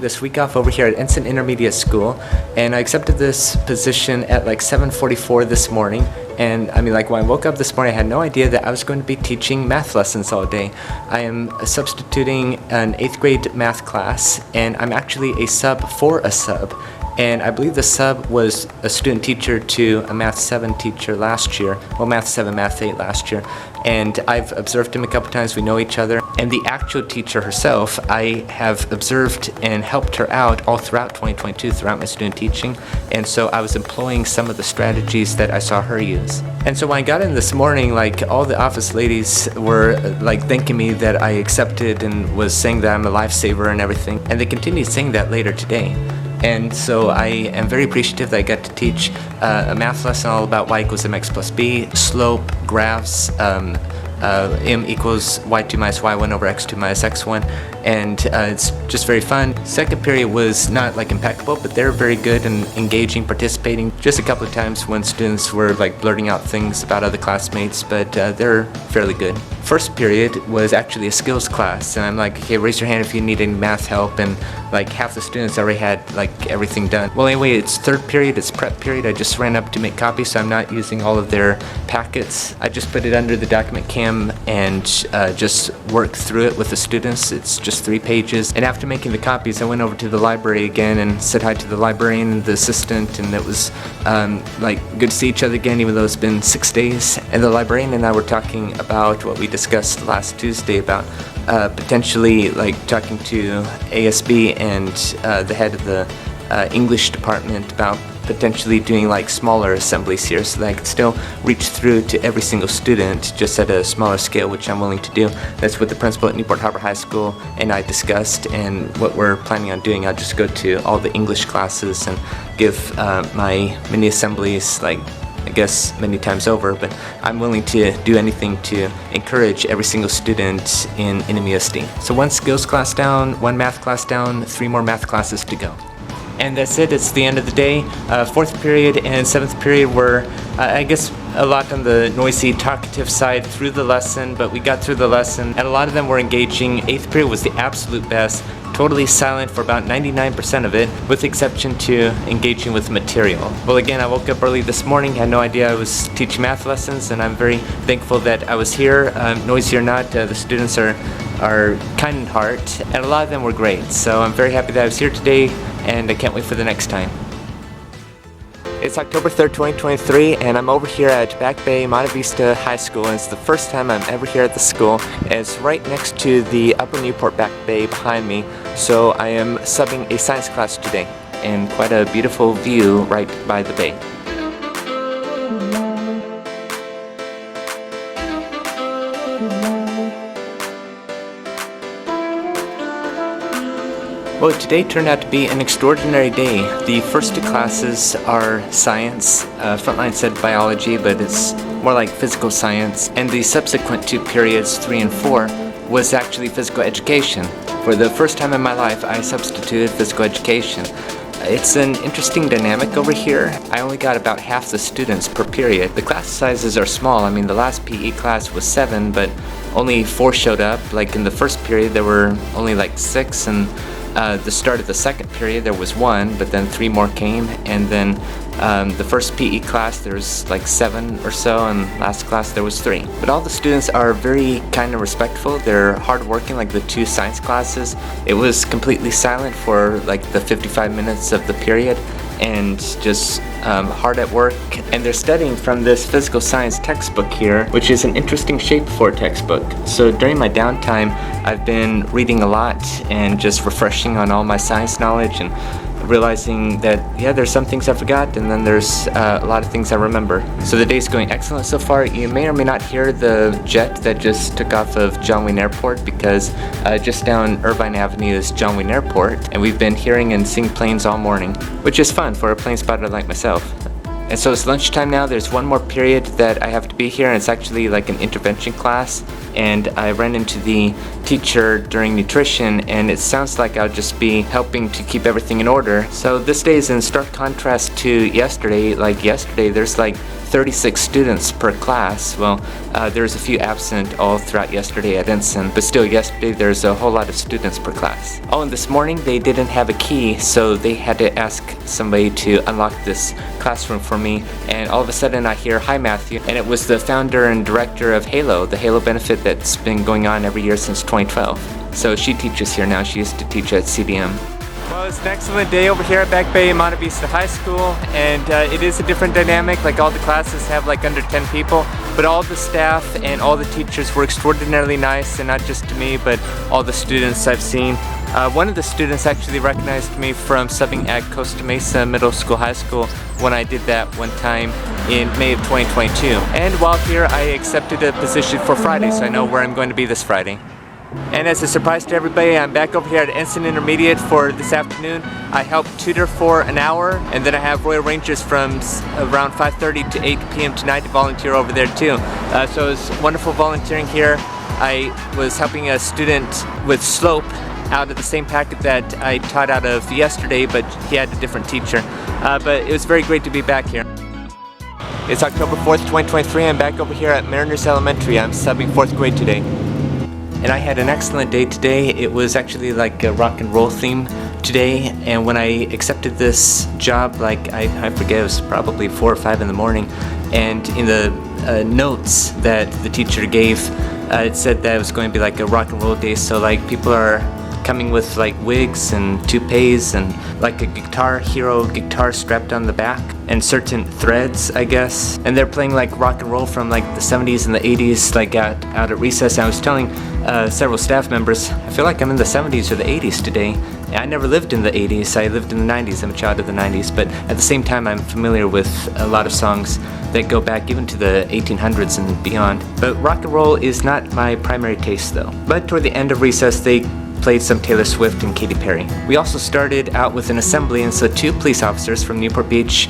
this week off over here at Ensign Intermediate School, and I accepted this position at like 7:44 this morning. And I mean, like, when I woke up this morning, I had no idea that I was going to be teaching math lessons all day. I am substituting an 8th grade math class, and I'm actually a sub for a sub. And I believe the sub was a student teacher to a Math 7 teacher last year. Well, Math 7, Math 8 last year. And I've observed him a couple times. We know each other. And the actual teacher herself, I have observed and helped her out all throughout 2022, throughout my student teaching. And so I was employing some of the strategies that I saw her use. And so when I got in this morning, like, all the office ladies were like thanking me that I accepted and was saying that I'm a lifesaver and everything. And they continued saying that later today. And so I am very appreciative that I got to teach a math lesson all about y equals mx plus b, slope, graphs, m equals y2 minus y1 over x2 minus x1, and it's just very fun. Second period was not like impeccable, but they're very good and engaging, participating. Just a couple of times when students were like blurting out things about other classmates, but they're fairly good. First period was actually a skills class, and I'm like, okay, raise your hand if you need any math help, and like half the students already had like everything done. Well, anyway, it's third period, it's prep period. I just ran up to make copies, so I'm not using all of their packets. I just put it under the document cam and just work through it with the students. It's just 3 pages. And after making the copies, I went over to the library again and said hi to the librarian and the assistant, and it was like good to see each other again, even though it's been 6 days. And the librarian and I were talking about what we discussed last Tuesday about potentially like talking to ASB and the head of the English department about potentially doing like smaller assemblies here so that I could still reach through to every single student just at a smaller scale, which I'm willing to do. That's what the principal at Newport Harbor High School and I discussed, and what we're planning on doing. I'll just go to all the English classes and give my mini assemblies, like, I guess many times over, but I'm willing to do anything to encourage every single student in NMUSD. So 1 skills class down, 1 math class down, 3 more math classes to go. And that's it, it's the end of the day. 4th period and 7th period were, I guess, a lot on the noisy, talkative side through the lesson, but we got through the lesson, and a lot of them were engaging. 8th period was the absolute best, totally silent for about 99% of it, with the exception to engaging with material. Well, again, I woke up early this morning, had no idea I was teaching math lessons, and I'm very thankful that I was here. Noisy or not, the students are kind in heart, and a lot of them were great. So I'm very happy that I was here today, and I can't wait for the next time. It's October 3rd, 2023, and I'm over here at Back Bay Monte Vista High School, and it's the first time I'm ever here at the school. It's right next to the Upper Newport Back Bay behind me, so I am subbing a science class today, and quite a beautiful view right by the bay. Well, today turned out to be an extraordinary day. The first 2 classes are science. Frontline said biology, but it's more like physical science. And the subsequent 2 periods, 3 and 4, was actually physical education. For the first time in my life, I substituted physical education. It's an interesting dynamic over here. I only got about half the students per period. The class sizes are small. I mean, the last PE class was 7, but only 4 showed up. Like in the first period, there were only like 6, and the start of the second period there was 1, but then 3 more came, and then the first PE class there was like 7 or so, and last class there was 3. But all the students are very kind and respectful. They're hardworking, like the 2 science classes. It was completely silent for like the 55 minutes of the period, and just hard at work. And they're studying from this physical science textbook here, which is an interesting shape for a textbook. So during my downtime, I've been reading a lot and just refreshing on all my science knowledge, and realizing that, yeah, there's some things I forgot, and then there's a lot of things I remember. So the day's going excellent so far. You may or may not hear the jet that just took off of John Wayne Airport, because just down Irvine Avenue is John Wayne Airport, and we've been hearing and seeing planes all morning, which is fun for a plane spotter like myself. And so it's lunchtime now. There's 1 more period that I have to be here, and it's actually like an intervention class, and I ran into the teacher during nutrition, and it sounds like I'll just be helping to keep everything in order. So this day is in stark contrast to yesterday. Like yesterday, there's like 36 students per class. Well, there's a few absent all throughout yesterday at Ensign, but still yesterday there's a whole lot of students per class. Oh, and this morning they didn't have a key, so they had to ask somebody to unlock this classroom for me, and all of a sudden I hear, "Hi Matthew," and it was the founder and director of Halo, the Halo benefit that's been going on every year since 2012. So she teaches here now. She used to teach at CDM. Well, it's an excellent day over here at Back Bay Monte Vista High School, and it is a different dynamic. Like, all the classes have like under 10 people, but all the staff and all the teachers were extraordinarily nice, and not just to me, but all the students I've seen. One of the students actually recognized me from subbing at Costa Mesa Middle School High School when I did that one time in May of 2022. And while here, I accepted a position for Friday, so I know where I'm going to be this Friday. And as a surprise to everybody, I'm back over here at Ensign Intermediate for this afternoon. I help tutor for an hour, and then I have Royal Rangers from around 5:30 to 8 p.m. tonight to volunteer over there too. So it was wonderful volunteering here. I was helping a student with slope out of the same packet that I taught out of yesterday, but he had a different teacher. But it was very great to be back here. It's October 4th, 2023. I'm back over here at Mariners Elementary. I'm subbing 4th grade today. And I had an excellent day today. It was actually like a rock and roll theme today, and when I accepted this job, like I forget, it was probably 4 or 5 in the morning, and in the notes that the teacher gave, it said that it was going to be like a rock and roll day, so like people are coming with like wigs and toupees and like a Guitar Hero guitar strapped on the back and certain threads, I guess, and they're playing like rock and roll from like the 70s and the 80s, like out at recess. And I was telling several staff members, I feel like I'm in the 70s or the 80s today. I never lived in the 80s, I lived in the 90s, I'm a child of the 90s, but at the same time I'm familiar with a lot of songs that go back even to the 1800s and beyond. But rock and roll is not my primary taste though. But toward the end of recess they played some Taylor Swift and Katy Perry. We also started out with an assembly, and so 2 police officers from Newport Beach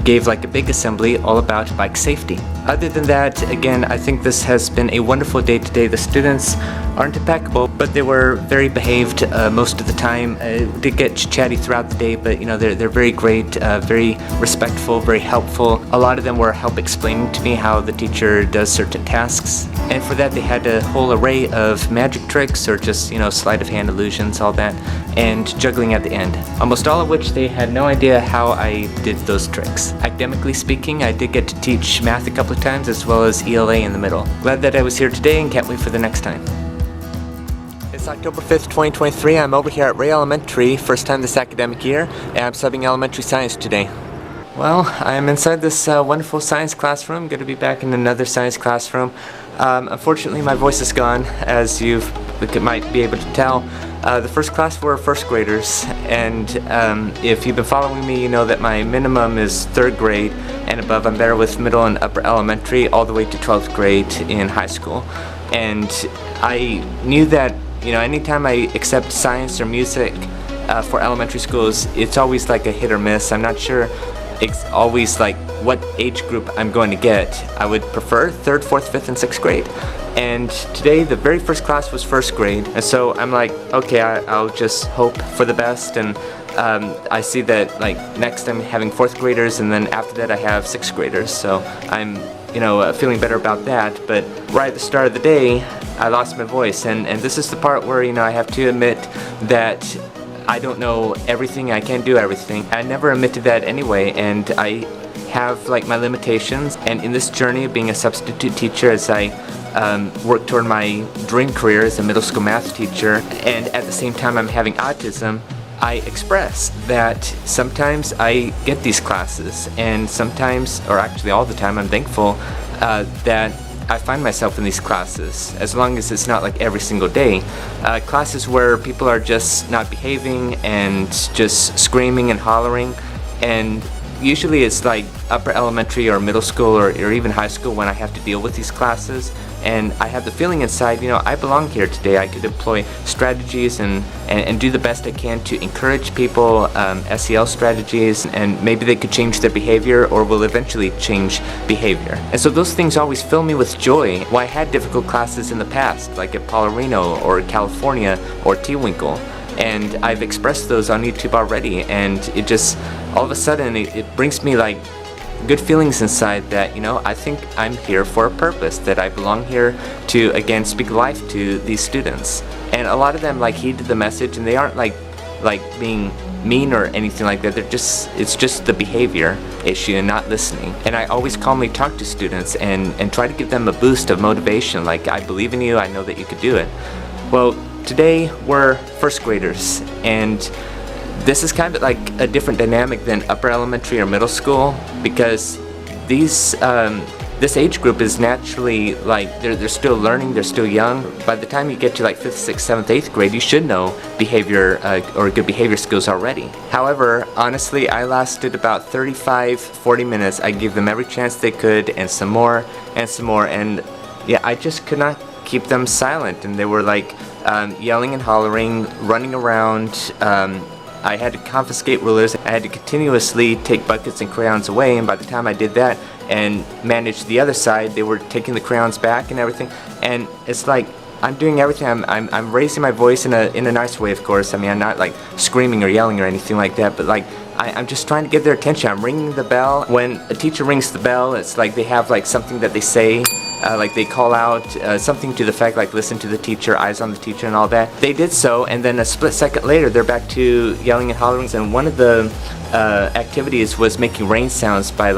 gave like a big assembly all about bike safety. Other than that, again, I think this has been a wonderful day today. The students aren't impeccable, but they were very behaved most of the time. Did get chatty throughout the day, but you know, they're very great, very respectful, very helpful. A lot of them were help explaining to me how the teacher does certain tasks, and for that they had a whole array of magic tricks or just, you know, sleight of hand illusions, all that, and juggling at the end. Almost all of which they had no idea how I did those tricks. Academically speaking, I did get to teach math a couple of times as well as ELA in the middle. Glad that I was here today and can't wait for the next time. It's October 5th, 2023. I'm over here at Ray Elementary, first time this academic year, and I'm subbing elementary science today. Well, I'm inside this wonderful science classroom. Going to be back in another science classroom. Unfortunately, my voice is gone, as you might be able to tell. The first class were first graders, and if you've been following me, you know that my minimum is 3rd grade and above. I'm better with middle and upper elementary, all the way to 12th grade in high school. And I knew that, you know, anytime I accept science or music for elementary schools, it's always like a hit or miss. I'm not sure it's always like what age group I'm going to get. I would prefer 3rd, 4th, 5th, and 6th grade. And today the very first class was 1st grade, and so I'm like, okay, I'll just hope for the best. And I see that like next I'm having 4th graders, and then after that I have 6th graders, so I'm, you know, feeling better about that. But right at the start of the day I lost my voice, and this is the part where, you know, I have to admit that I don't know everything, I can't do everything. I never admitted that anyway, and I have like my limitations. And in this journey of being a substitute teacher, as I work toward my dream career as a middle school math teacher, and at the same time I'm having autism, I express that sometimes I get these classes, and sometimes, or actually all the time, I'm thankful that I find myself in these classes, as long as it's not like every single day. Classes where people are just not behaving and just screaming and hollering, and usually it's like upper elementary or middle school or even high school when I have to deal with these classes, and I have the feeling inside, you know, I belong here today. I could employ strategies and do the best I can to encourage people, SEL strategies, and maybe they could change their behavior or will eventually change behavior. And so those things always fill me with joy. Well, I had difficult classes in the past, like at Paularino or California or Tewinkle, and I've expressed those on YouTube already, and it just, all of a sudden, it brings me like good feelings inside that, I think I'm here for a purpose, that I belong here to, again, speak life to these students. And a lot of them heeded the message, and they aren't like being mean or anything like that. It's just the behavior issue and not listening. And I always calmly talk to students and try to give them a boost of motivation, like, I believe in you, I know that you could do it. Well, today we're first graders, and this is kind of like a different dynamic than upper elementary or middle school, because this age group is naturally they're still learning, they're still young. By the time you get to 5th, 6th, 7th, 8th grade, you should know behavior or good behavior skills already. However, honestly, I lasted about 35-40 minutes. I gave them every chance they could, and some more, and yeah, I just could not keep them silent, and they were yelling and hollering, running around. I had to confiscate rulers. I had to continuously take buckets and crayons away, and by the time I did that and managed the other side, they were taking the crayons back and everything. And it's like I'm doing everything. I'm raising my voice in a nice way, of course. I mean, I'm not screaming or yelling or anything like that, but I'm just trying to get their attention. I'm ringing the bell. When a teacher rings the bell, it's like they have something that they say. They call out something to the fact listen to the teacher, eyes on the teacher, and all that. They did so, and then a split second later they're back to yelling and hollering. And one of the activities was making rain sounds by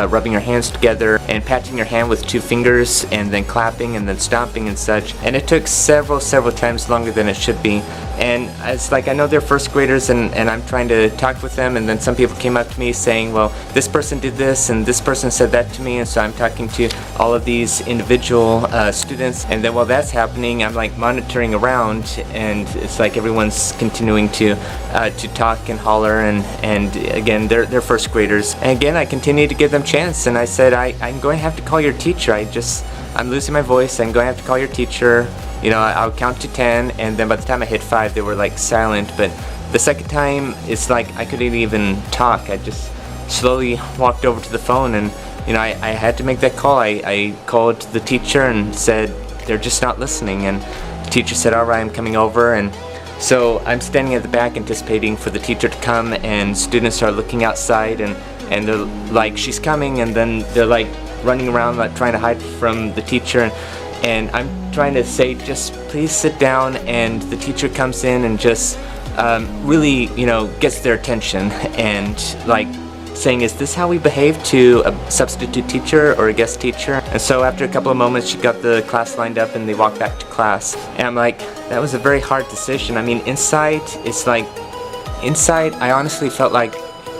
rubbing your hands together and patting your hand with 2 fingers and then clapping and then stomping and such. And it took several times longer than it should be. And it's I know they're first graders, and I'm trying to talk with them, and then some people came up to me saying, well, this person did this and this person said that to me, and so I'm talking to all of these individual students. And then while that's happening, I'm monitoring around, and it's everyone's continuing to talk and holler, and again, they're first graders. And again, I continue to give them chance, and I said, I'm going to have to call your teacher. I'm losing my voice. I'm going to have to call your teacher. I'll count to 10, and then by the time I hit 5, they were silent. But the second time, it's I couldn't even talk. I just slowly walked over to the phone, and I had to make that call. I called the teacher and said, they're just not listening. And the teacher said, all right, I'm coming over. And so I'm standing at the back anticipating for the teacher to come, and students are looking outside, and they're she's coming, and then they're running around trying to hide from the teacher. And I'm trying to say, just please sit down, and the teacher comes in and just really, gets their attention, and saying, is this how we behave to a substitute teacher or a guest teacher? And so after a couple of moments, she got the class lined up, and they walked back to class. And I'm that was a very hard decision. I mean, inside, I honestly felt like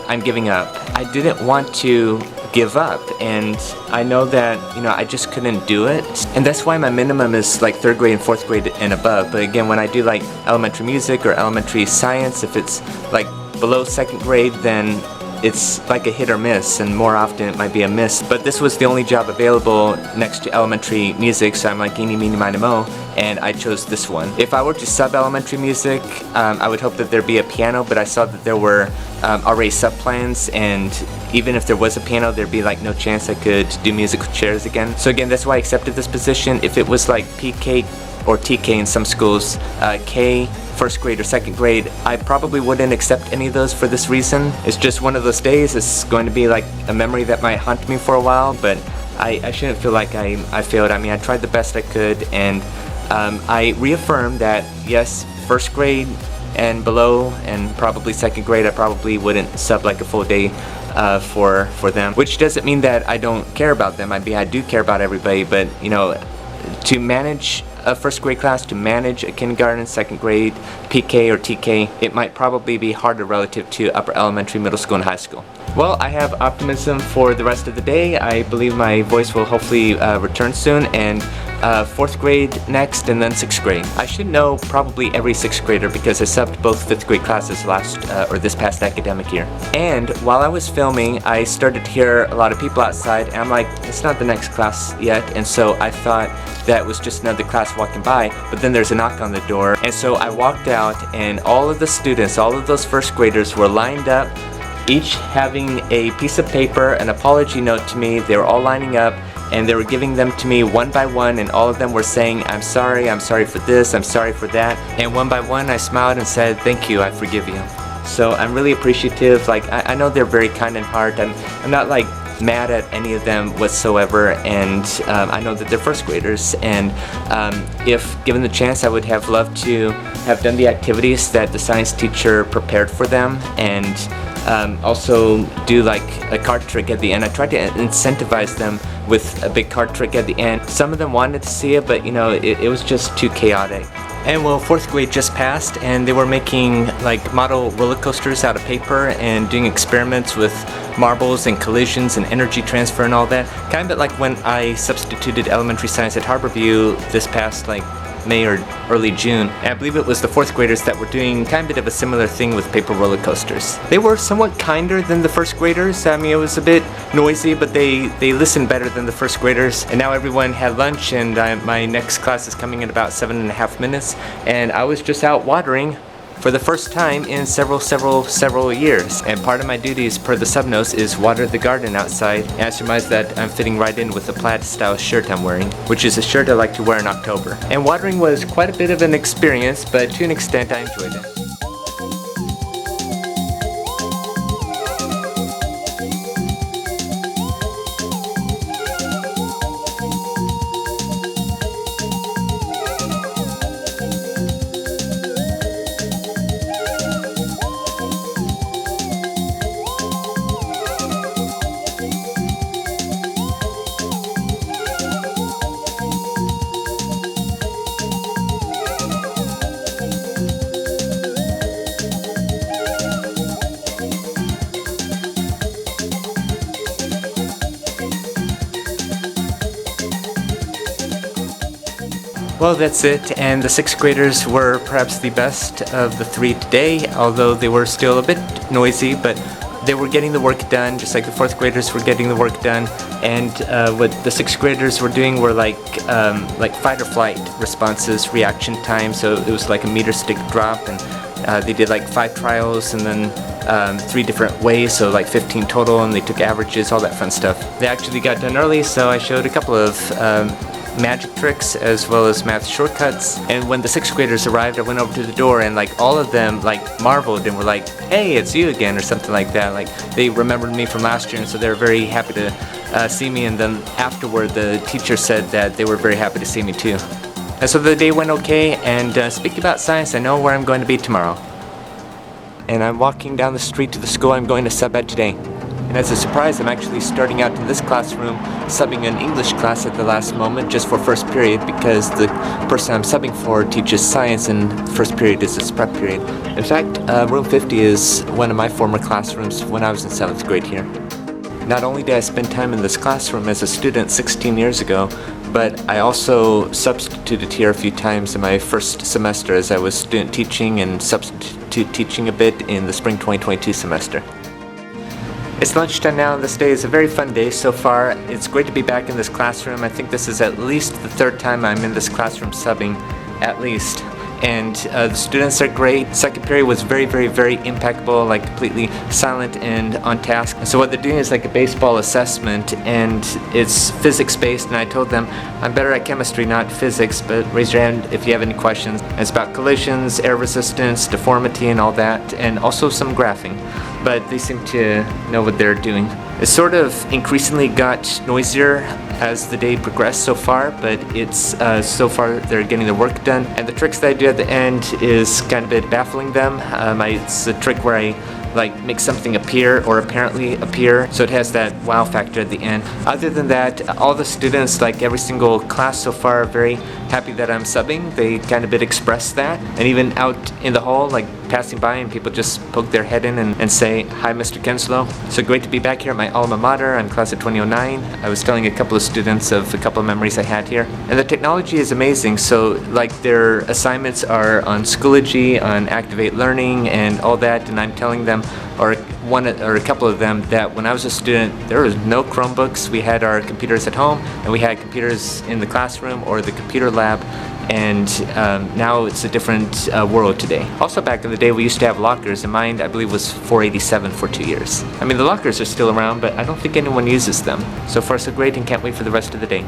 I'm giving up. I didn't want to give up, and I know that I just couldn't do it, and that's why my minimum is 3rd grade and 4th grade and above. But again, when I do elementary music or elementary science, if it's below 2nd grade, then it's a hit or miss, and more often it might be a miss. But this was the only job available next to elementary music, so I'm eeny, meeny, miny, mo, and I chose this one. If I were to sub elementary music, I would hope that there'd be a piano, but I saw that there were already sub plans, and even if there was a piano, there'd be no chance I could do musical chairs again. So again, that's why I accepted this position. If it was PK or TK in some schools, K, 1st grade or 2nd grade, I probably wouldn't accept any of those for this reason. It's just one of those days. It's going to be a memory that might haunt me for a while, but I shouldn't feel like I failed. I mean, I tried the best I could, and I reaffirmed that yes, 1st grade and below, and probably 2nd grade, I probably wouldn't sub a full day for them, which doesn't mean that I don't care about them. I mean, I do care about everybody, but to manage a 1st grade class, to manage a kindergarten, 2nd grade, PK or TK, it might probably be harder relative to upper elementary, middle school, and high school. Well, I have optimism for the rest of the day. I believe my voice will hopefully return soon, and 4th grade next, and then 6th grade. I should know probably every 6th grader because I subbed both 5th grade classes this past academic year. And while I was filming, I started to hear a lot of people outside, and I'm like, it's not the next class yet, and so I thought that was just another class walking by, but then there's a knock on the door, and so I walked out, and all of the students, all of those 1st graders were lined up, each having a piece of paper, an apology note to me. They were all lining up, and they were giving them to me one by one, and all of them were saying, I'm sorry for this, I'm sorry for that. And one by one I smiled and said, thank you, I forgive you. So I'm really appreciative. I know they're very kind in heart. I'm not mad at any of them whatsoever, and I know that they're first graders, and if given the chance, I would have loved to have done the activities that the science teacher prepared for them, and also do like a card trick at the end. I tried to incentivize them with a big card trick at the end. Some of them wanted to see it, but you know, it was just too chaotic. And well, 4th grade just passed, and they were making like model roller coasters out of paper and doing experiments with marbles and collisions and energy transfer and all that. Kind of bit like when I substituted elementary science at Harborview this past like May or early June. And I believe it was the 4th graders that were doing kind of a similar thing with paper roller coasters. They were somewhat kinder than the 1st graders. I mean, it was a bit noisy, but they listened better than the 1st graders. And now everyone had lunch, and my next class is coming in about 7.5 minutes. And I was just out watering for the first time in several years. And part of my duties per the subnotes is water the garden outside. And I surmise that I'm fitting right in with the plaid style shirt I'm wearing, which is a shirt I like to wear in October. And watering was quite a bit of an experience, but to an extent I enjoyed it. Well, that's it, and the 6th graders were perhaps the best of the 3 today, although they were still a bit noisy, but they were getting the work done, just like the 4th graders were getting the work done. And what the 6th graders were doing were like fight or flight responses, reaction time, so it was like a meter stick drop, and they did like 5 trials and then 3 different ways, so like 15 total, and they took averages, all that fun stuff. They actually got done early, so I showed a couple of magic tricks as well as math shortcuts. And when the 6th graders arrived, I went over to the door, and like all of them like marveled and were like, "Hey, it's you again," or something like that. Like they remembered me from last year, and so they were very happy to see me. And then afterward, the teacher said that they were very happy to see me too. And so the day went okay. And speaking about science, I know where I'm going to be tomorrow. And I'm walking down the street to the school I'm going to sub at today. And as a surprise, I'm actually starting out in this classroom subbing an English class at the last moment just for first period, because the person I'm subbing for teaches science and first period is his prep period. In fact, room 50 is one of my former classrooms when I was in 7th grade here. Not only did I spend time in this classroom as a student 16 years ago, but I also substituted here a few times in my first semester as I was student teaching and substitute teaching a bit in the spring 2022 semester. It's lunchtime now, and this day is a very fun day so far. It's great to be back in this classroom. I think this is at least the 3rd time I'm in this classroom subbing, at least. And the students are great. 2nd period was very impeccable, like completely silent and on task. So what they're doing is like a baseball assessment, and it's physics based, and I told them I'm better at chemistry, not physics, but raise your hand if you have any questions. And it's about collisions, air resistance, deformity, and all that, and also some graphing. But they seem to know what they're doing. It sort of increasingly got noisier as the day progressed so far, but it's so far they're getting the work done. And the tricks that I do at the end is kind of a bit baffling them. It's a trick where I like make something appear or apparently appear, so it has that wow factor at the end. Other than that, all the students, like every single class so far, are very happy that I'm subbing. They kind of express that, and even out in the hall, like passing by, and people just poke their head in and say, "Hi, Mr. Kenslow." So great to be back here at my alma mater. I'm class of 2009. I was telling a couple of students of a couple of memories I had here, and the technology is amazing. So like their assignments are on Schoology, on Activate Learning, and all that, and I'm telling them, or a couple of them, that when I was a student there was no Chromebooks. We had our computers at home, and we had computers in the classroom or the computer lab, and now it's a different world today. Also back in the day we used to have lockers, and mine I believe was 487 for 2 years. I mean, the lockers are still around, but I don't think anyone uses them. So far so great, and can't wait for the rest of the day.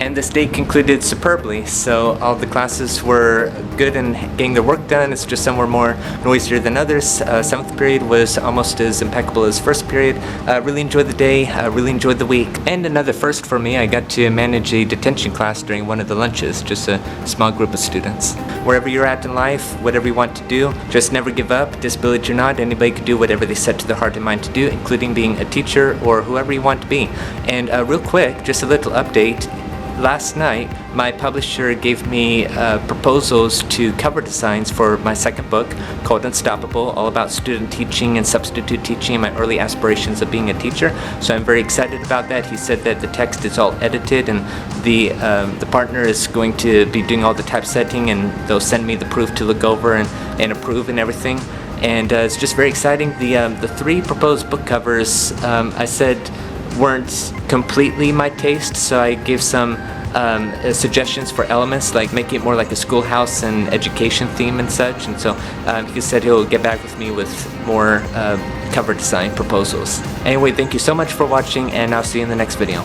And this day concluded superbly, so all the classes were good in getting their work done. It's just some were more noisier than others. 7th period was almost as impeccable as 1st period. Really enjoyed the day, really enjoyed the week. And another first for me, I got to manage a detention class during one of the lunches, just a small group of students. Wherever you're at in life, whatever you want to do, just never give up. Disability or not, anybody can do whatever they set to their heart and mind to do, including being a teacher or whoever you want to be. And real quick, just a little update. Last night, my publisher gave me proposals to cover designs for my second book called Unstoppable, all about student teaching and substitute teaching and my early aspirations of being a teacher. So I'm very excited about that. He said that the text is all edited and the partner is going to be doing all the typesetting, and they'll send me the proof to look over and approve and everything. And it's just very exciting. The 3 proposed book covers I said weren't completely my taste, so I gave some suggestions for elements, like making it more like a schoolhouse and education theme and such. And so he said he'll get back with me with more cover design proposals. Anyway, thank you so much for watching, and I'll see you in the next video.